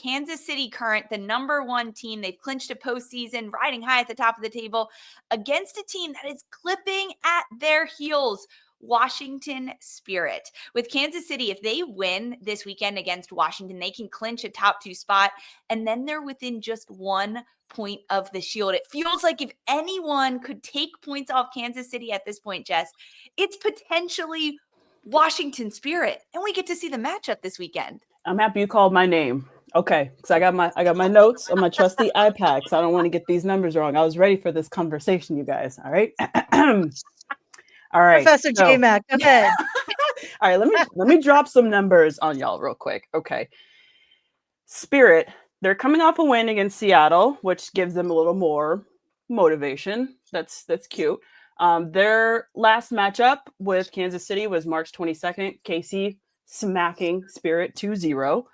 Kansas City Current, the number 1 team. They've clinched a postseason, riding high at the top of the table against a team that is clipping at their heels, Washington Spirit. With Kansas City, if they win this weekend against Washington, they can clinch a top 2 spot, and then they're within just 1 point of the Shield. It feels like if anyone could take points off Kansas City at this point, Jess, it's potentially Washington Spirit, and we get to see the matchup this weekend. I'm happy you called my name. Okay, because I got my notes on my trusty iPad, so I don't want to get these numbers wrong. I was ready for this conversation, you guys. All right. All right. Professor J-Mac, go ahead. All right, let me drop some numbers on y'all real quick. Okay. Spirit, they're coming off a win against Seattle, which gives them a little more motivation. That's cute. Their last matchup with Kansas City was March 22nd. KC smacking Spirit 2-0.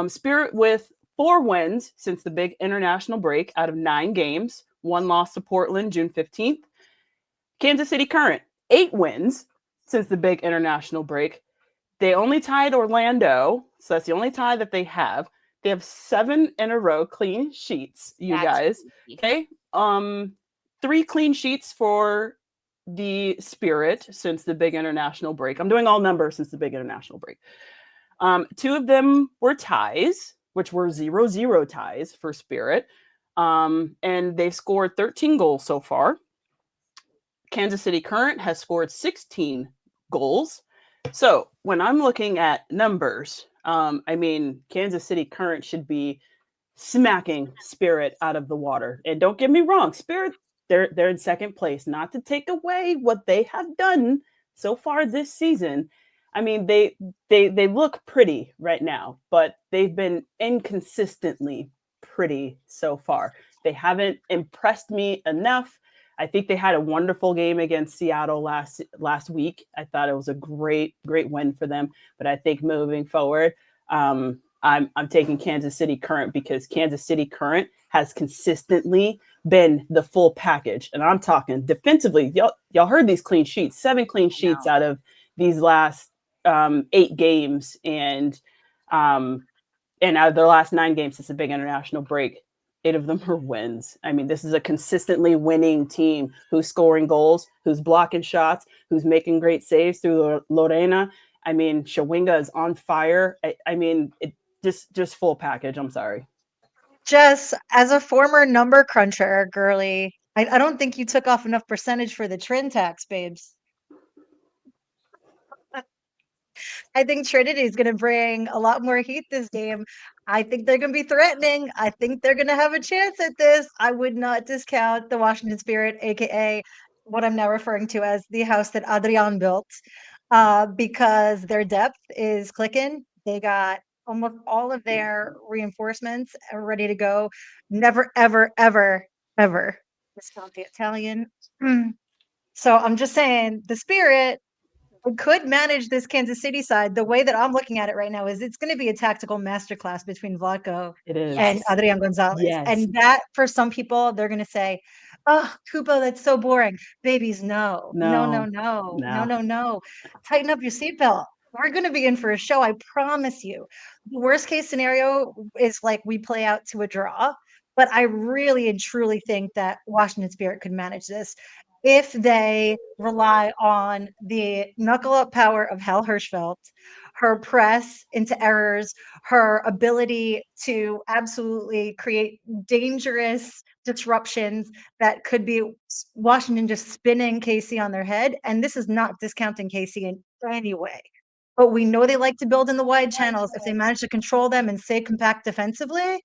Spirit with 4 wins since the big international break out of 9 games. 1 loss to Portland June 15th. Kansas City Current, 8 wins since the big international break. They only tied Orlando, so that's the only tie that they have. They have 7 in a row clean sheets, guys. Okay. 3 clean sheets for the Spirit since the big international break. I'm doing all numbers since the big international break. 2 of them were ties, which were 0-0 ties for Spirit. And they've scored 13 goals so far. Kansas City Current has scored 16 goals. So when I'm looking at numbers, Kansas City Current should be smacking Spirit out of the water. And don't get me wrong, Spirit, they're in second place. Not to take away what they have done so far this season. I mean, they look pretty right now, but they've been inconsistently pretty so far. They haven't impressed me enough. I think they had a wonderful game against Seattle last week. I thought it was a great win for them. But I think moving forward, I'm taking Kansas City Current because Kansas City Current has consistently been the full package. And I'm talking defensively. Y'all heard these clean sheets, 7 clean sheets out of these last 8 games, and out of their last 9 games since the big international break. 8 of them are wins. I mean, this is a consistently winning team who's scoring goals, who's blocking shots, who's making great saves through Lorena. I mean, Shawinga is on fire. I mean, it just full package. I'm sorry. Jess, as a former number cruncher, girly, I don't think you took off enough percentage for the Trin tax, babes. I think Trinity is going to bring a lot more heat this game. I think they're going to be threatening. I think they're going to have a chance at this. I would not discount the Washington Spirit, aka what I'm now referring to as the house that Adrian built, because their depth is clicking. They got almost all of their reinforcements ready to go. Never, ever, ever, ever discount the Italian. So I'm just saying the Spirit could manage this Kansas City side. The way that I'm looking at it right now is it's going to be a tactical masterclass between Vlatko and Adrian Gonzalez. Yes. And that, for some people, they're going to say, oh, Kupo, that's so boring. Babies, no. Tighten up your seatbelt. We're going to be in for a show, I promise you. The worst case scenario is like we play out to a draw. But I really and truly think that Washington Spirit could manage this if they rely on the knuckle-up power of Hal Hirschfeld, her press into errors, her ability to absolutely create dangerous disruptions that could be Washington just spinning KC on their head. And this is not discounting KC in any way. But we know they like to build in the wide channels. If they manage to control them and stay compact defensively,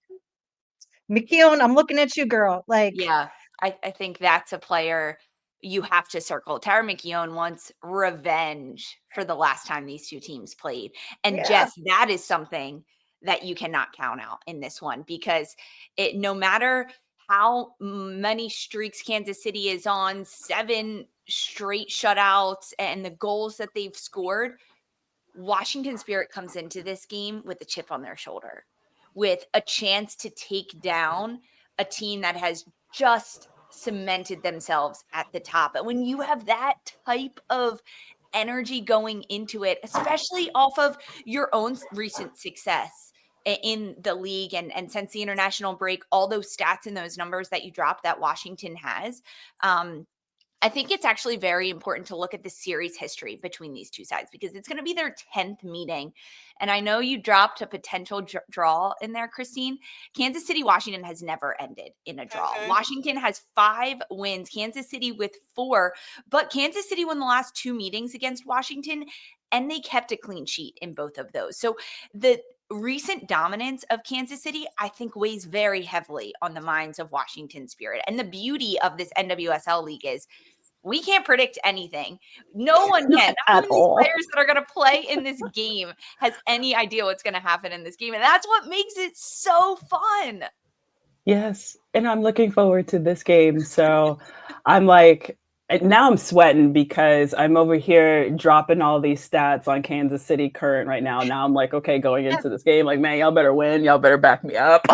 McKeown, I'm looking at you, girl. I think that's a player you have to circle. Tara McKeown wants revenge for the last time these 2 teams played. And Jess, that is something that you cannot count out in this one, because no matter how many streaks Kansas City is on, 7 straight shutouts, and the goals that they've scored, Washington Spirit comes into this game with a chip on their shoulder, with a chance to take down a team that has just cemented themselves at the top. And when you have that type of energy going into it, especially off of your own recent success, in the league. And since the international break, all those stats and those numbers that you dropped that Washington has, I think it's actually very important to look at the series history between these two sides because it's going to be their 10th meeting. And I know you dropped a potential draw in there, Christine. Kansas City, Washington has never ended in a draw. Washington has 5 wins, Kansas City with 4, but Kansas City won the last 2 meetings against Washington, and they kept a clean sheet in both of those. So the recent dominance of Kansas City, I think, weighs very heavily on the minds of Washington Spirit. And the beauty of this NWSL league is we can't predict anything. No one can. Not even these players that are going to play in this game has any idea what's going to happen in this game. And that's what makes it so fun. Yes. And I'm looking forward to this game. So I'm like, now I'm sweating because I'm over here dropping all these stats on Kansas City Current right now. Now I'm like, okay, going into this game, like, man, y'all better win. Y'all better back me up.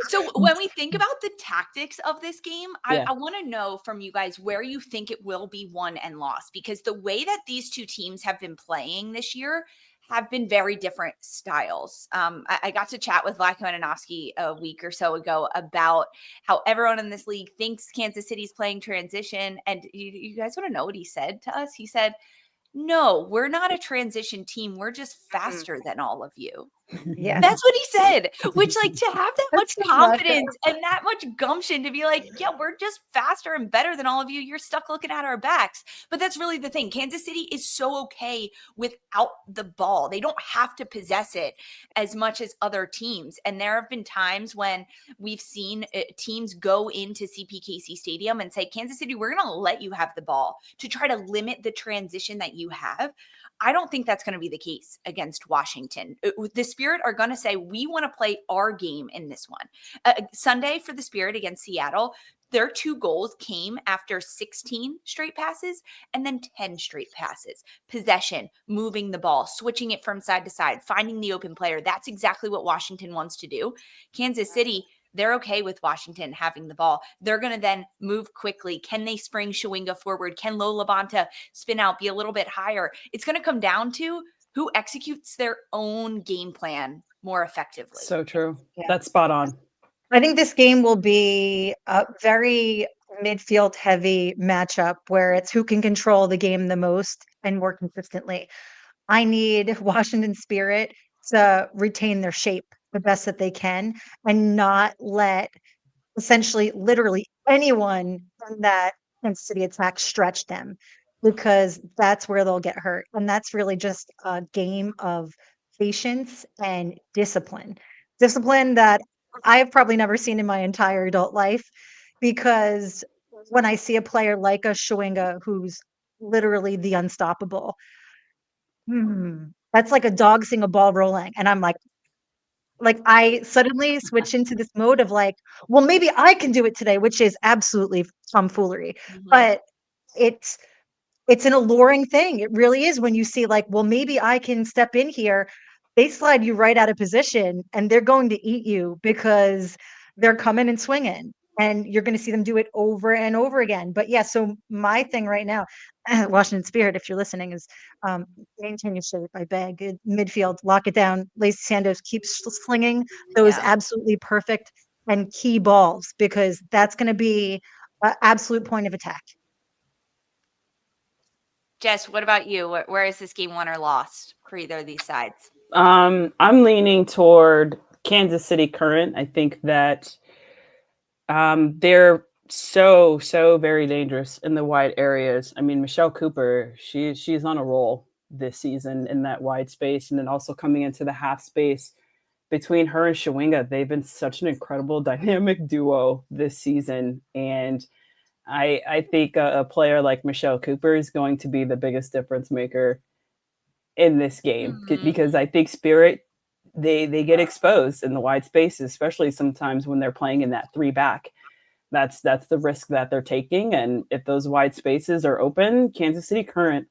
So when we think about the tactics of this game, I want to know from you guys where you think it will be won and lost, because the way that these two teams have been playing this year have been very different styles. I got to chat with Vlatko Ananovsky a week or so ago about how everyone in this league thinks Kansas City's playing transition. And you guys want to know what he said to us? He said, no, we're not a transition team. We're just faster than all of you. Yeah. That's what he said, which, like, to have that much confidence and that much gumption to be like, yeah, we're just faster and better than all of you. You're stuck looking at our backs. But that's really the thing. Kansas City is so okay without the ball. They don't have to possess it as much as other teams. And there have been times when we've seen teams go into CPKC Stadium and say, Kansas City, we're going to let you have the ball to try to limit the transition that you have. I don't think that's going to be the case against Washington. The Spirit are going to say, we want to play our game in this one. Sunday for the Spirit against Seattle, their 2 goals came after 16 straight passes and then 10 straight passes. Possession, moving the ball, switching it from side to side, finding the open player. That's exactly what Washington wants to do. Kansas City, they're okay with Washington having the ball. They're going to then move quickly. Can they spring Shawinga forward? Can Lola Bonta spin out, be a little bit higher? It's going to come down to who executes their own game plan more effectively. So true. Yeah. That's spot on. I think this game will be a very midfield heavy matchup where it's who can control the game the most and more consistently. I need Washington Spirit to retain their shape the best that they can and not let essentially literally anyone in that Kansas City attack stretch them, because that's where they'll get hurt. And that's really just a game of patience and discipline. Discipline that I've probably never seen in my entire adult life, because when I see a player like a Shawinga who's literally the unstoppable, that's like a dog seeing a ball rolling. And I'm like I suddenly switch into this mode of like, well, maybe I can do it today, which is absolutely tomfoolery. But it's an alluring thing. It really is when you see like, well, maybe I can step in here. They slide you right out of position and they're going to eat you because they're coming and swinging. And you're going to see them do it over and over again. But yeah, so my thing right now, Washington Spirit, if you're listening, is maintain your shape. I beg. Midfield, lock it down. Lacey Sandos keeps slinging those absolutely perfect and key balls, because that's going to be an absolute point of attack. Jess, what about you? Where is this game won or lost for either of these sides? I'm leaning toward Kansas City Current. I think that they're so very dangerous in the wide areas. I mean, Michelle Cooper, she's on a roll this season in that wide space, and then also coming into the half space between her and Shawinga. They've been such an incredible dynamic duo this season, and I think a player like Michelle Cooper is going to be the biggest difference maker in this game, because I think Spirit, they get exposed in the wide spaces, especially sometimes when they're playing in that 3-back. That's the risk that they're taking. And if those wide spaces are open, Kansas City Current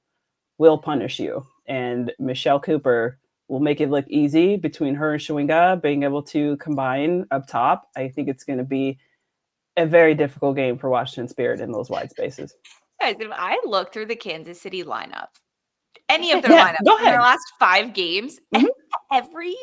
will punish you. And Michelle Cooper will make it look easy between her and Shawinga being able to combine up top. I think it's going to be a very difficult game for Washington Spirit in those wide spaces. Guys, if I look through the Kansas City lineup, any of their Yeah, lineups go in their ahead. last 5 games, Mhm. every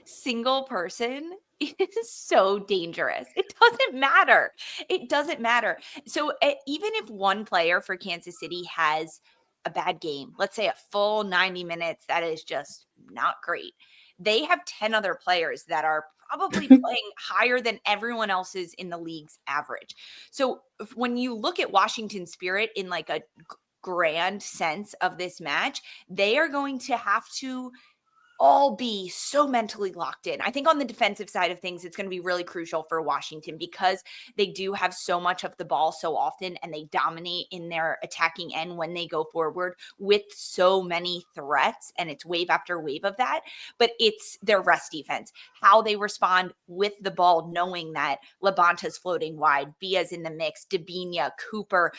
single person is so dangerous. It doesn't matter. It doesn't matter. So even if one player for Kansas City has a bad game, let's say a full 90 minutes, that is just not great. They have 10 other players that are probably playing higher than everyone else's in the league's average. So when you look at Washington Spirit in like a grand sense of this match, they are going to have to all be so mentally locked in. I think on the defensive side of things, it's going to be really crucial for Washington because they do have so much of the ball so often and they dominate in their attacking end when they go forward with so many threats, and it's wave after wave of that. But it's their rest defense, how they respond with the ball, knowing that Labanta's floating wide, Bia's in the mix, Dabinia, Cooper,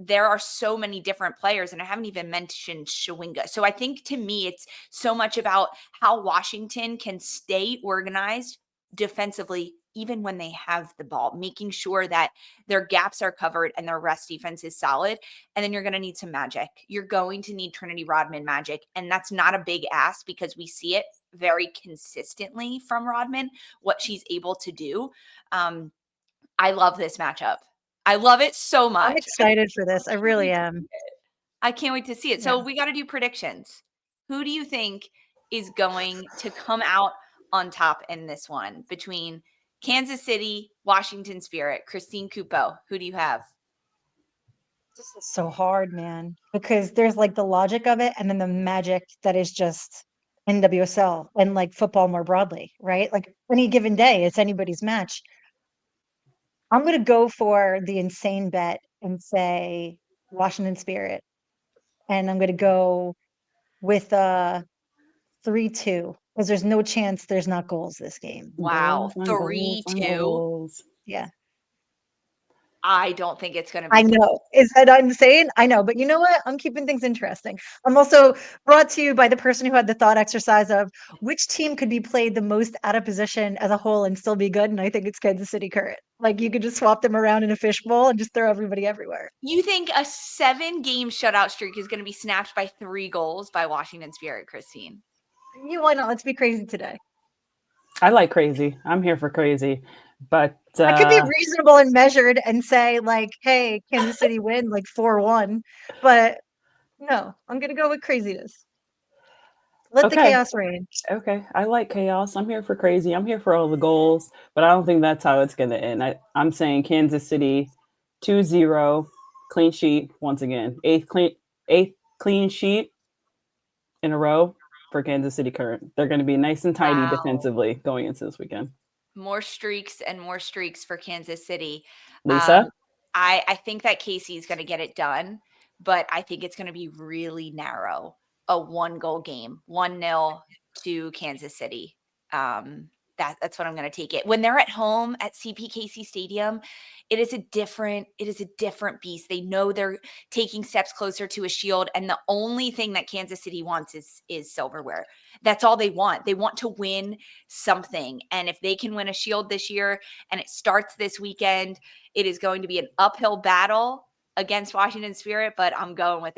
there are so many different players, and I haven't even mentioned Shawinga. So I think to me, it's so much about how Washington can stay organized defensively, even when they have the ball, making sure that their gaps are covered and their rest defense is solid. And then you're going to need some magic. You're going to need Trinity Rodman magic. And that's not a big ask because we see it very consistently from Rodman, what she's able to do. I love this matchup. I love it so much. I'm excited for this. I really am. I can't wait to see it. Yeah. So we got to do predictions. Who do you think is going to come out on top in this one between Kansas City, Washington Spirit? Christine Cupo, who do you have? This is so hard, man, because there's like the logic of it and then the magic that is just NWSL and like football more broadly, right? Like any given day, it's anybody's match. I'm going to go for the insane bet and say Washington Spirit. And I'm going to go with 3-2 because there's no chance there's not goals this game. Wow. Goals on goals on 3-2. goals. Yeah. I don't think it's going to be. I know. Is that insane? I know. But you know what? I'm keeping things interesting. I'm also brought to you by the person who had the thought exercise of which team could be played the most out of position as a whole and still be good. And I think it's Kansas City Current. Like you could just swap them around in a fishbowl and just throw everybody everywhere. You think a 7-game shutout streak is going to be snapped by 3 goals by Washington Spirit, Christine? Why not? Let's be crazy today. I like crazy. I'm here for crazy. But I could be reasonable and measured and say like, hey, Kansas City win like 4-1. But no, I'm going to go with craziness. Let the chaos reign. Okay. I like chaos. I'm here for crazy. I'm here for all the goals, but I don't think that's how it's going to end. I'm saying Kansas City 2-0, clean sheet once again. Eighth clean sheet in a row for Kansas City Current. They're going to be nice and tidy defensively going into this weekend. More streaks and more streaks for Kansas City. Lisa? I think that Casey's going to get it done, but I think it's going to be really narrow. A 1-goal game, 1-0 to Kansas City. That's what I'm going to take it. When they're at home at CPKC Stadium, it is a different beast. They know they're taking steps closer to a shield, and the only thing that Kansas City wants is silverware. That's all they want. They want to win something, and if they can win a shield this year, and it starts this weekend, it is going to be an uphill battle against Washington Spirit, but I'm going with it.